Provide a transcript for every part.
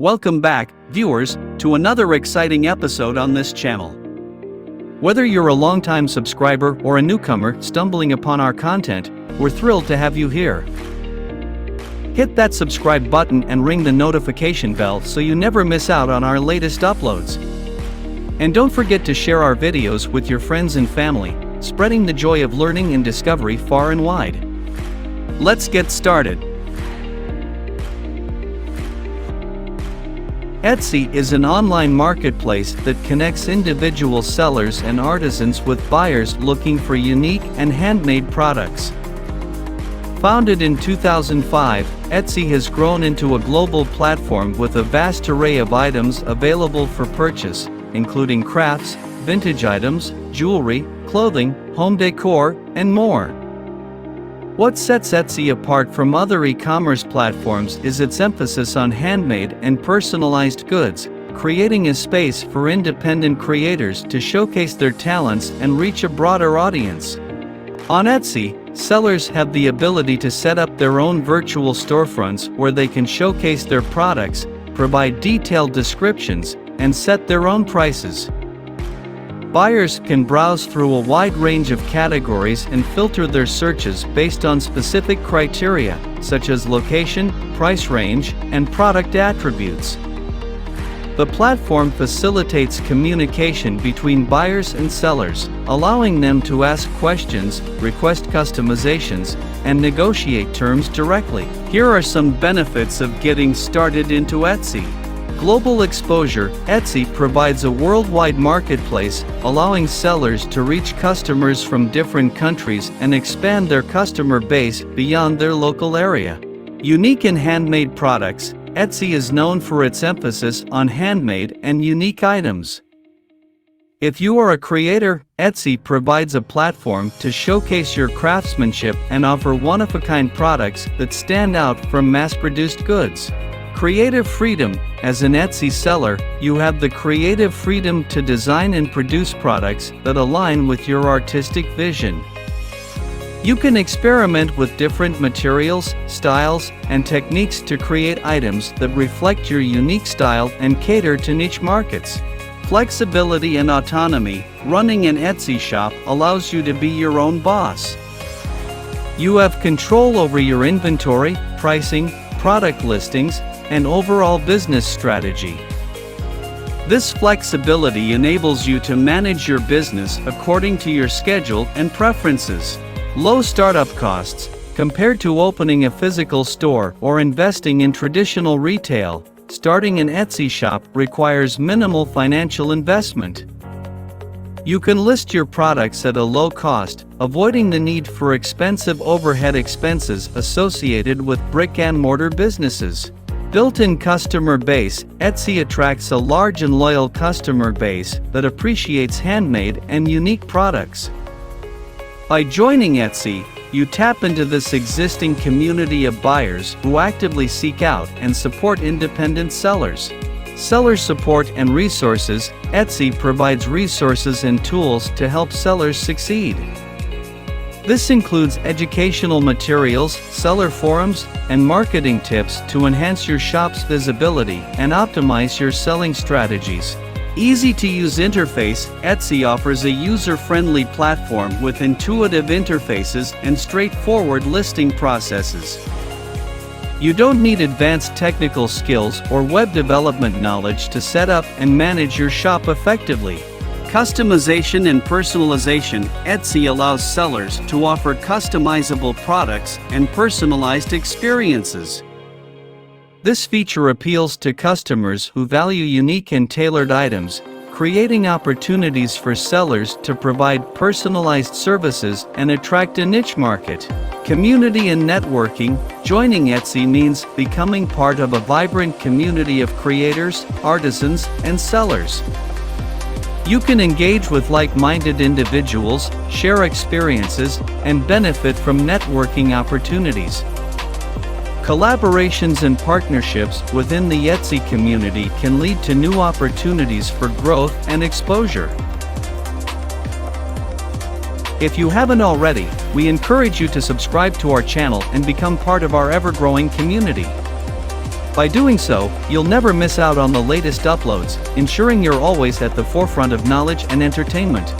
Welcome back, viewers, to another exciting episode on this channel. Whether you're a longtime subscriber or a newcomer stumbling upon our content, we're thrilled to have you here. Hit that subscribe button and ring the notification bell so you never miss out on our latest uploads. And don't forget to share our videos with your friends and family, spreading the joy of learning and discovery far and wide. Let's get started. Etsy is an online marketplace that connects individual sellers and artisans with buyers looking for unique and handmade products. Founded in 2005, Etsy has grown into a global platform with a vast array of items available for purchase, including crafts, vintage items, jewelry, clothing, home decor, and more. What sets Etsy apart from other e-commerce platforms is its emphasis on handmade and personalized goods, creating a space for independent creators to showcase their talents and reach a broader audience. On Etsy, sellers have the ability to set up their own virtual storefronts where they can showcase their products, provide detailed descriptions, and set their own prices. Buyers can browse through a wide range of categories and filter their searches based on specific criteria, such as location, price range, and product attributes. The platform facilitates communication between buyers and sellers, allowing them to ask questions, request customizations, and negotiate terms directly. Here are some benefits of getting started into Etsy. Global exposure. Etsy provides a worldwide marketplace, allowing sellers to reach customers from different countries and expand their customer base beyond their local area. Unique and handmade products. Etsy is known for its emphasis on handmade and unique items. If you are a creator, Etsy provides a platform to showcase your craftsmanship and offer one-of-a-kind products that stand out from mass-produced goods. Creative freedom. As an Etsy seller, you have the creative freedom to design and produce products that align with your artistic vision. You can experiment with different materials, styles, and techniques to create items that reflect your unique style and cater to niche markets. Flexibility and autonomy. Running an Etsy shop allows you to be your own boss. You have control over your inventory, pricing, product listings, and overall business strategy. This flexibility enables you to manage your business according to your schedule and preferences. Low startup costs. Compared to opening a physical store or investing in traditional retail, starting an Etsy shop requires minimal financial investment. You can list your products at a low cost, avoiding the need for expensive overhead expenses associated with brick-and-mortar businesses. Built-in customer base. Etsy attracts a large and loyal customer base that appreciates handmade and unique products. By joining Etsy, you tap into this existing community of buyers who actively seek out and support independent sellers. Seller support and resources. Etsy provides resources and tools to help sellers succeed. This includes educational materials, seller forums, and marketing tips to enhance your shop's visibility and optimize your selling strategies. Easy-to-use interface. Etsy offers a user-friendly platform with intuitive interfaces and straightforward listing processes. You don't need advanced technical skills or web development knowledge to set up and manage your shop effectively. Customization and personalization. Etsy allows sellers to offer customizable products and personalized experiences. This feature appeals to customers who value unique and tailored items, creating opportunities for sellers to provide personalized services and attract a niche market. Community and networking. Joining Etsy means becoming part of a vibrant community of creators, artisans, and sellers. You can engage with like-minded individuals, share experiences, and benefit from networking opportunities. Collaborations and partnerships within the Etsy community can lead to new opportunities for growth and exposure. If you haven't already, we encourage you to subscribe to our channel and become part of our ever-growing community. By doing so, you'll never miss out on the latest uploads, ensuring you're always at the forefront of knowledge and entertainment.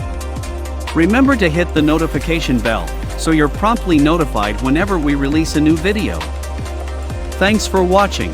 Remember to hit the notification bell, so you're promptly notified whenever we release a new video. Thanks for watching.